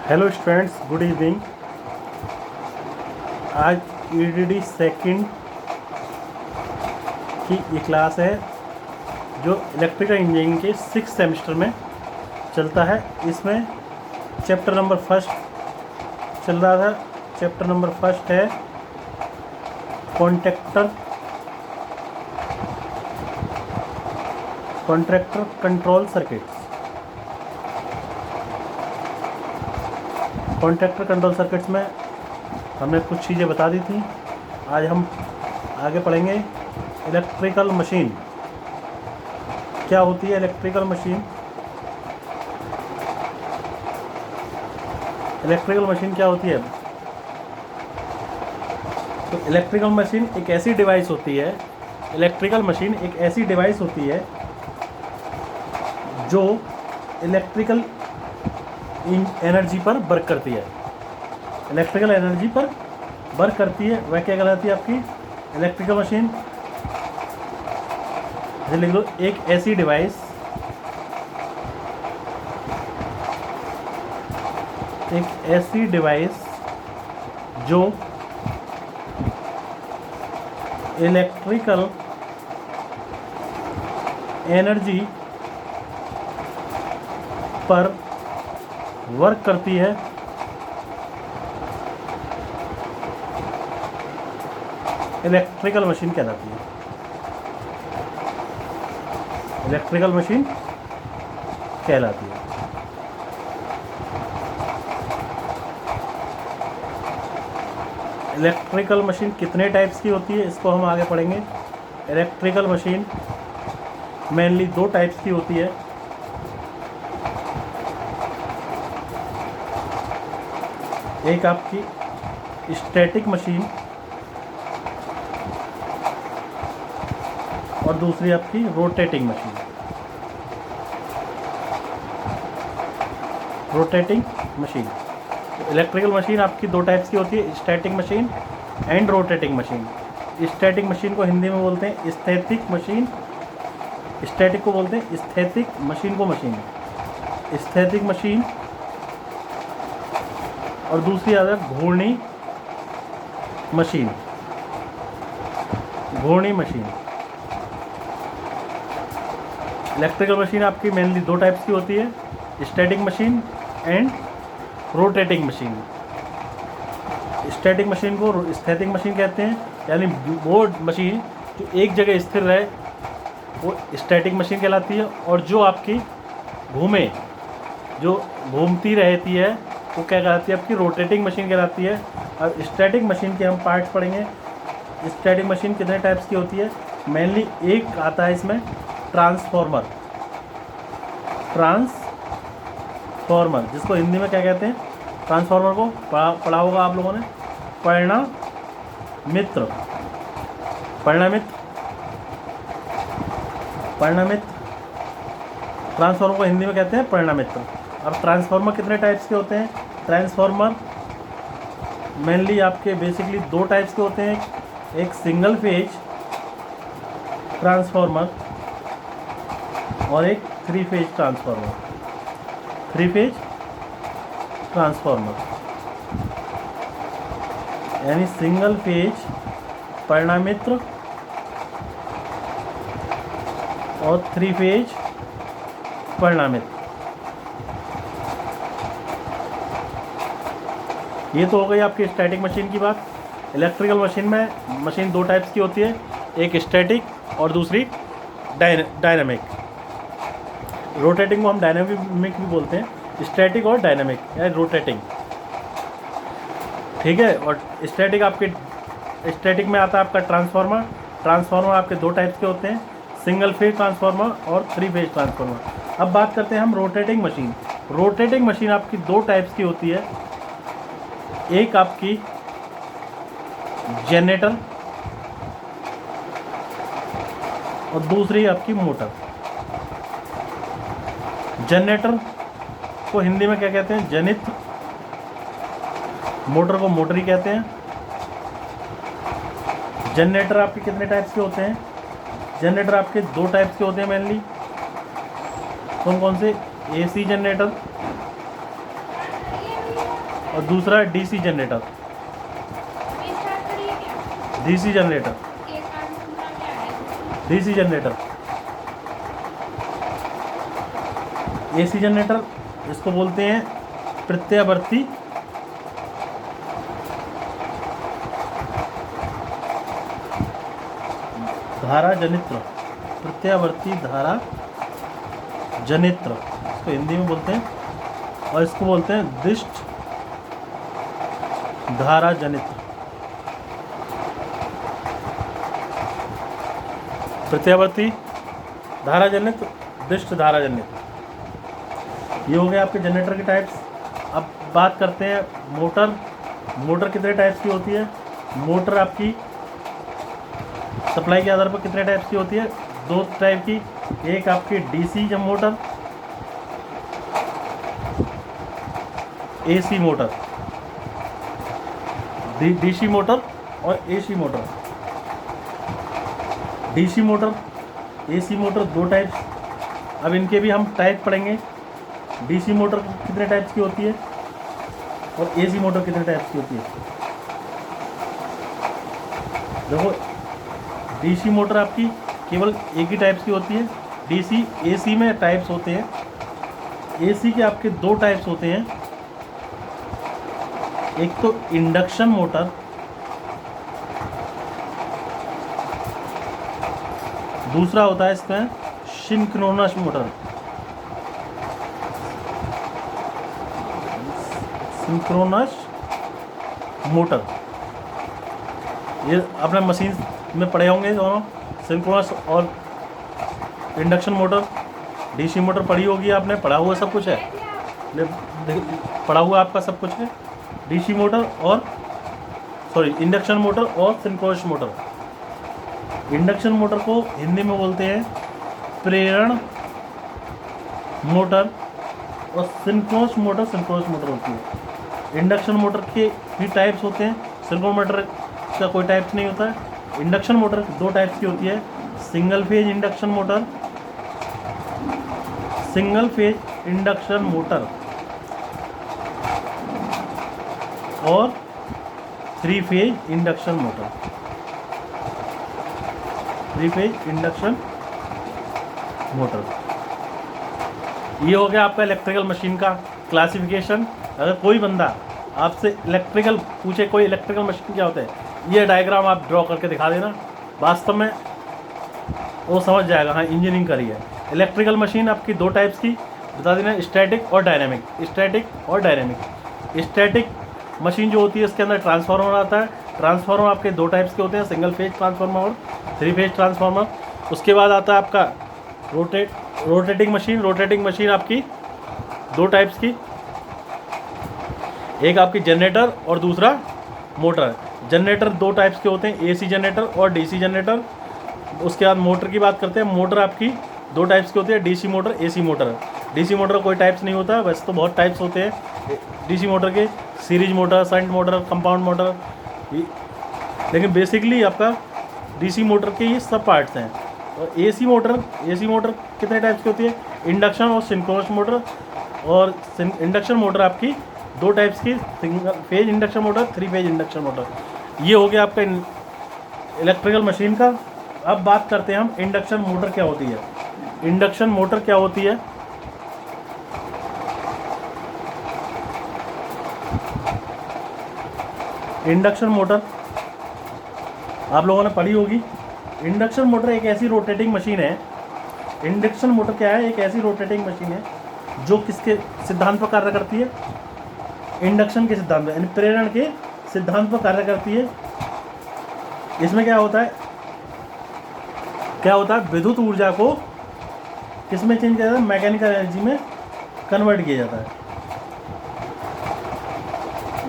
Hello students, good evening. आज EDD second की ये क्लास है जो इलेक्ट्रिकल इंजीनियरिंग के 6th सेमेस्टर में चलता है। इसमें चैप्टर नंबर फर्स्ट चल रहा था। चैप्टर नंबर फर्स्ट है contractor control circuits. Contractor control circuits में हमने कुछ चीज़ें बता दी थी। आज हम आगे पढ़ेंगे इलेक्ट्रिकल मशीन। क्या होती है इलेक्ट्रिकल मशीन? इलेक्ट्रिकल मशीन क्या होती है? तो इलेक्ट्रिकल मशीन एक ऐसी डिवाइस होती है जो इलेक्ट्रिकल एनर्जी पर वर्क करती है। इलेक्ट्रिकल एनर्जी पर वर्क करती है, वह क्या कहलाती है आपकी इलेक्ट्रिकल मशीन। जैसे लिख लो, एक ऐसी डिवाइस जो इलेक्ट्रिकल एनर्जी पर वर्क करती है, इलेक्ट्रिकल मशीन कहलाती है। इलेक्ट्रिकल मशीन कहलाती है। इलेक्ट्रिकल मशीन कितने टाइप्स की होती है, इसको हम आगे पढ़ेंगे। इलेक्ट्रिकल मशीन मेनली 2 टाइप्स की होती है। एक आपकी स्टैटिक मशीन और दूसरी आपकी रोटेटिंग मशीन। तो इलेक्ट्रिकल मशीन आपकी 2 टाइप्स की होती है, static machine and rotating machine. Static machine को हिंदी में बोलते हैं स्थैतिक मशीन। स्टैटिक को बोलते हैं स्थैतिक, मशीन को मशीन स्थैतिक मशीन। और दूसरी आता है घूर्णी मशीन। इलेक्ट्रिकल मशीन आपकी मेनली 2 टाइप्स की होती है, static machine and rotating machine. Static machine को स्थैतिक मशीन कहते हैं, यानी वो मशीन जो एक जगह स्थिर रहे वो स्टैटिक मशीन कहलाती है, और जो आपकी जो घूमती रहती है वो क्या कहलाती है? आपकी रोटेटिंग मशीन कहलाती है। अब स्टैटिक मशीन के हम पार्ट्स पढ़ेंगे। स्टैटिक मशीन कितने टाइप्स की होती है? मेनली एक आता है इसमें ट्रांसफॉर्मर, जिसको हिंदी में क्या कहते हैं? ट्रांसफॉर्मर को पढ़ा होगा आप लोगों ने, परिणामित्र। ट्रांसफॉर्मर को हिंदी में कहते हैं परिणामित्र। अब ट्रांसफॉर्मर कितने टाइप्स के होते हैं? ट्रांसफॉर्मर मेनली आपके बेसिकली 2 टाइप्स के होते हैं, एक सिंगल फेज ट्रांसफॉर्मर और एक 3 फेज ट्रांसफॉर्मर। यानी सिंगल फेज परिणामित्र और 3 फेज परिणामित्र। ये तो हो गई आपकी स्टैटिक मशीन की बात। इलेक्ट्रिकल मशीन में मशीन 2 टाइप्स की होती है, एक स्टैटिक और दूसरी डायनामिक। रोटेटिंग को हम डायनामिक भी बोलते हैं, स्टैटिक और डायनामिक या रोटेटिंग, ठीक है। और स्टैटिक में आता है आपका ट्रांसफार्मर आपके 2 टाइप्स के होते हैं, सिंगल फेज ट्रांसफार्मर और 3 फेज ट्रांसफार्मर। अब बात करते हैं हम रोटेटिंग मशीन आपकी 2 टाइप्स की होती है, एक आपकी जनरेटर और दूसरी आपकी मोटर। जनरेटर को हिंदी में क्या कहते हैं? जनित्र। मोटर को मोटरी कहते हैं। जनरेटर आपके कितने टाइप्स के होते हैं? जनरेटर आपके 2 टाइप्स के होते हैं मेनली। कौन कौन से? एसी जनरेटर और दूसरा है DC generator. DC generator, DC generator, AC generator, इसको बोलते हैं प्रत्यावर्ती धारा जनित्र। प्रत्यावर्ती धारा जनित्र इसको हिंदी में बोलते हैं, और इसको बोलते हैं दिष्ट धारा जनित्र। प्रत्यावर्ती धारा जनित्र, दिष्ट धारा जनित्र, ये हो गए आपके जनरेटर के टाइप्स। अब बात करते हैं मोटर। मोटर कितने टाइप्स की होती है? मोटर आपकी सप्लाई के आधार पर कितने टाइप्स की होती है? दो टाइप की, एक आपकी डीसी जब motor, AC motor, DC motor और AC motor. DC motor, AC motor, दो टाइप्स। अब इनके भी हम टाइप पढ़ेंगे। डीसी मोटर कितने टाइप्स की होती है और एसी मोटर कितने टाइप्स की होती है। देखो, डीसी मोटर आपकी केवल एक ही टाइप्स की होती है, डीसी। एसी में टाइप्स होते हैं। एसी के आपके दो टाइप्स होते हैं, एक तो इंडक्शन मोटर, दूसरा होता है इसमें सिंक्रोनस मोटर। सिंक्रोनस मोटर, ये अपने मशीन में पढ़े होंगे दोनों, सिंक्रोनस और इंडक्शन मोटर। डीसी मोटर पढ़ी होगी आपने, पढ़ा हुआ सब कुछ है, पढ़ा हुआ आपका सब कुछ है। डीसी मोटर और इंडक्शन मोटर और सिंक्रोनस मोटर। इंडक्शन मोटर को हिंदी में बोलते हैं प्रेरण मोटर, और सिंक्रोनस मोटर होती है। इंडक्शन मोटर के भी टाइप्स होते हैं, सिंक्रोनस मोटर का कोई टाइप्स नहीं होता है। इंडक्शन मोटर दो टाइप्स की होती है, single phase induction motor, single phase induction motor, और three phase induction motor. Three phase induction motor, ये हो गया आपका इलेक्ट्रिकल मशीन का क्लासिफिकेशन। अगर कोई बंदा आपसे इलेक्ट्रिकल पूछे, कोई इलेक्ट्रिकल मशीन क्या होता है, ये डायग्राम आप ड्रॉ करके दिखा देना, वास्तव में वो समझ जाएगा हाँ इंजीनियरिंग करी है। इलेक्ट्रिकल मशीन आपकी दो टाइप्स की बता देना, स्टैटिक और डायनेमिक। स्टैटिक और डायनेमिक। स्टैटिक मशीन जो होती है इसके अंदर ट्रांसफार्मर आता है। ट्रांसफार्मर आपके दो टाइप्स के होते हैं, सिंगल फेज ट्रांसफार्मर और थ्री फेज ट्रांसफार्मर। उसके बाद आता है आपका रोटेटिंग मशीन। रोटेटिंग मशीन आपकी दो टाइप्स की, एक आपकी जनरेटर और दूसरा मोटर। जनरेटर दो टाइप्स के होते हैं, एसी जनरेटर और डीसी जनरेटर। उसके बाद मोटर की बात करते हैं। मोटर आपकी दो टाइप्स की होती है, DC motor, AC motor. DC motor कोई टाइप्स नहीं होता, वैसे तो बहुत टाइप्स होते हैं डीसी मोटर के, series motor, shunt motor, compound motor, लेकिन बेसिकली आपका डीसी मोटर के ये सब पार्ट्स हैं। और एसी मोटर कितने टाइप्स की होती है? इंडक्शन और सिंक्रोनस मोटर। और इंडक्शन मोटर आपकी दो टाइप्स की, single phase induction motor, three phase induction motor. ये हो गया आपका इलेक्ट्रिकल मशीन का। अब बात करते हैं हम इंडक्शन मोटर क्या होती है। इंडक्शन मोटर क्या होती है? इंडक्शन मोटर आप लोगों ने पढ़ी होगी। इंडक्शन मोटर एक ऐसी रोटेटिंग मशीन है। इंडक्शन मोटर क्या है? एक ऐसी रोटेटिंग मशीन है जो किसके सिद्धांत पर कार्य करती है? इंडक्शन के सिद्धांत पर, यानी प्रेरण के सिद्धांत पर कार्य करती है। इसमें क्या होता है विद्युत ऊर्जा को किसमें चेंज किया जाता है? मैकेनिकल एनर्जी में कन्वर्ट किया जाता है।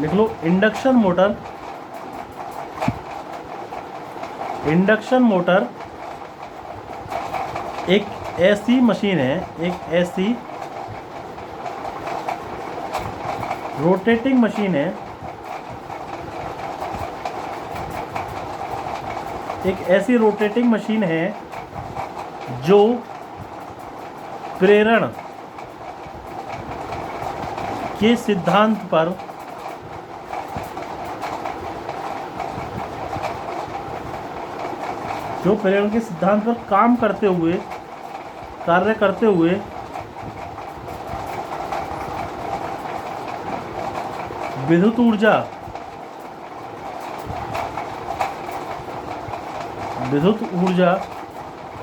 लिख लो, इंडक्शन मोटर एक ऐसी मशीन है, एक ऐसी रोटेटिंग मशीन है, एक ऐसी रोटेटिंग मशीन है जो प्रेरण के सिद्धांत पर जो प्रेरण के सिद्धांत पर काम करते हुए, कार्य करते हुए विद्युत ऊर्जा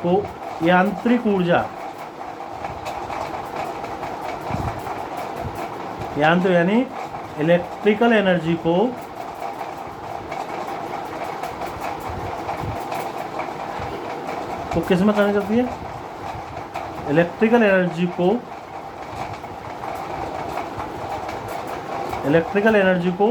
को यांत्रिक ऊर्जा, यानी इलेक्ट्रिकल एनर्जी को किस में कन्वर्ट करती है? इलेक्ट्रिकल एनर्जी को